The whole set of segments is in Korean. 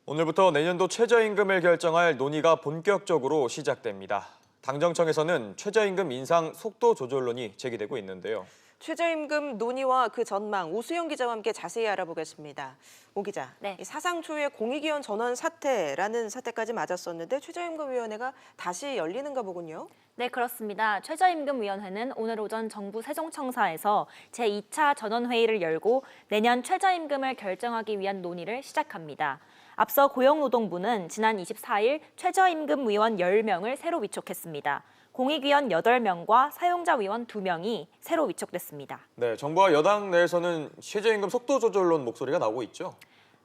오늘부터 내년도 최저임금을 결정할 논의가 본격적으로 시작됩니다. 당정청에서는 최저임금 인상 속도 조절론이 제기되고 있는데요. 최저임금 논의와 그 전망, 오수영 기자와 함께 자세히 알아보겠습니다. 오 기자, 네. 이 사상 초유의 공익위원 전원 사퇴라는 사태까지 맞았었는데 최저임금위원회가 다시 열리는가 보군요. 네, 그렇습니다. 최저임금위원회는 오늘 오전 정부 세종청사에서 제2차 전원회의를 열고 내년 최저임금을 결정하기 위한 논의를 시작합니다. 앞서 고용노동부는 지난 24일 최저임금위원 10명을 새로 위촉했습니다. 공익위원 8명과 사용자위원 2명이 새로 위촉됐습니다. 네, 정부와 여당 내에서는 최저임금 속도 조절론 목소리가 나오고 있죠.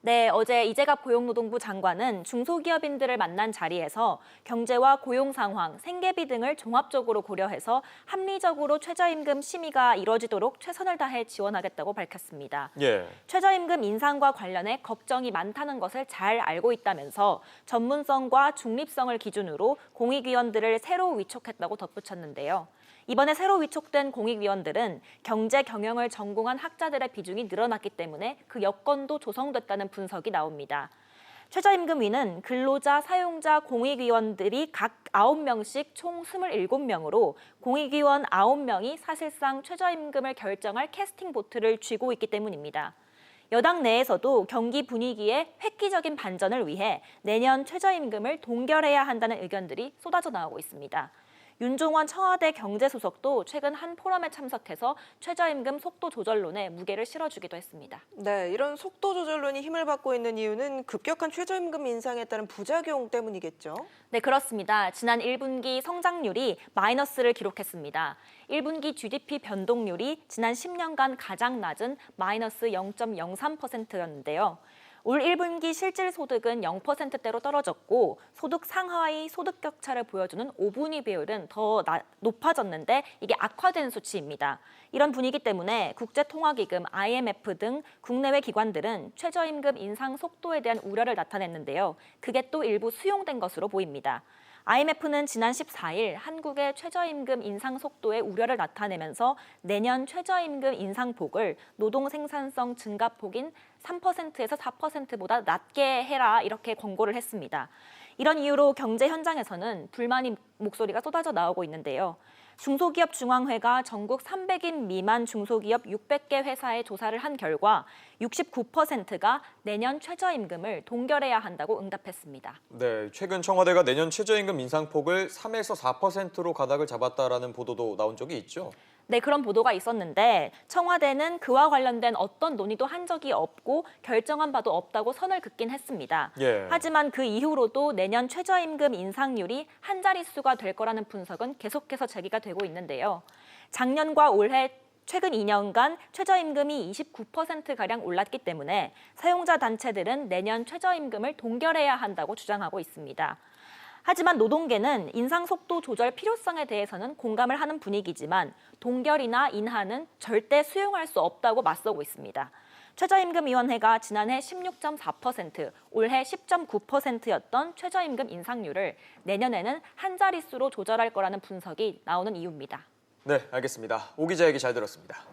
네, 어제 이재갑 고용노동부 장관은 중소기업인들을 만난 자리에서 경제와 고용 상황, 생계비 등을 종합적으로 고려해서 합리적으로 최저임금 심의가 이뤄지도록 최선을 다해 지원하겠다고 밝혔습니다. 예. 최저임금 인상과 관련해 걱정이 많다는 것을 잘 알고 있다면서 전문성과 중립성을 기준으로 공익위원들을 새로 위촉했다고 덧붙였는데요. 이번에 새로 위촉된 공익위원들은 경제 경영을 전공한 학자들의 비중이 늘어났기 때문에 그 여건도 조성됐다는 분석이 나옵니다. 최저임금위는 근로자, 사용자, 공익위원들이 각 9명씩 총 27명으로 공익위원 9명이 사실상 최저임금을 결정할 캐스팅 보트를 쥐고 있기 때문입니다. 여당 내에서도 경기 분위기에 획기적인 반전을 위해 내년 최저임금을 동결해야 한다는 의견들이 쏟아져 나오고 있습니다. 윤종원 청와대 경제수석도 최근 한 포럼에 참석해서 최저임금 속도 조절론에 무게를 실어주기도 했습니다. 네, 이런 속도 조절론이 힘을 받고 있는 이유는 급격한 최저임금 인상에 따른 부작용 때문이겠죠. 네, 그렇습니다. 지난 1분기 성장률이 마이너스를 기록했습니다. 1분기 GDP 변동률이 지난 10년간 가장 낮은 마이너스 0.03%였는데요. 올 1분기 실질 소득은 0%대로 떨어졌고 소득 상하의 소득 격차를 보여주는 5분위 비율은 더 높아졌는데 이게 악화된 수치입니다. 이런 분위기 때문에 국제통화기금, IMF 등 국내외 기관들은 최저임금 인상 속도에 대한 우려를 나타냈는데요. 그게 또 일부 수용된 것으로 보입니다. IMF는 지난 14일 한국의 최저임금 인상 속도에 우려를 나타내면서 내년 최저임금 인상폭을 노동 생산성 증가폭인 3%에서 4%보다 낮게 해라 이렇게 권고를 했습니다. 이런 이유로 경제 현장에서는 불만의 목소리가 쏟아져 나오고 있는데요. 중소기업 중앙회가 전국 300인 미만 중소기업 600개 회사에 조사를 한 결과 69%가 내년 최저임금을 동결해야 한다고 응답했습니다. 네, 최근 청와대가 내년 최저임금 인상폭을 3에서 4%로 가닥을 잡았다라는 보도도 나온 적이 있죠. 네, 그런 보도가 있었는데 청와대는 그와 관련된 어떤 논의도 한 적이 없고 결정한 바도 없다고 선을 긋긴 했습니다. 예. 하지만 그 이후로도 내년 최저임금 인상률이 한 자릿수가 될 거라는 분석은 계속해서 제기가 되고 있는데요. 작년과 올해 최근 2년간 최저임금이 29%가량 올랐기 때문에 사용자 단체들은 내년 최저임금을 동결해야 한다고 주장하고 있습니다. 하지만 노동계는 인상 속도 조절 필요성에 대해서는 공감을 하는 분위기지만 동결이나 인하는 절대 수용할 수 없다고 맞서고 있습니다. 최저임금위원회가 지난해 16.4%, 올해 10.9%였던 최저임금 인상률을 내년에는 한 자릿수로 조절할 거라는 분석이 나오는 이유입니다. 네, 알겠습니다. 오 기자 얘기 잘 들었습니다.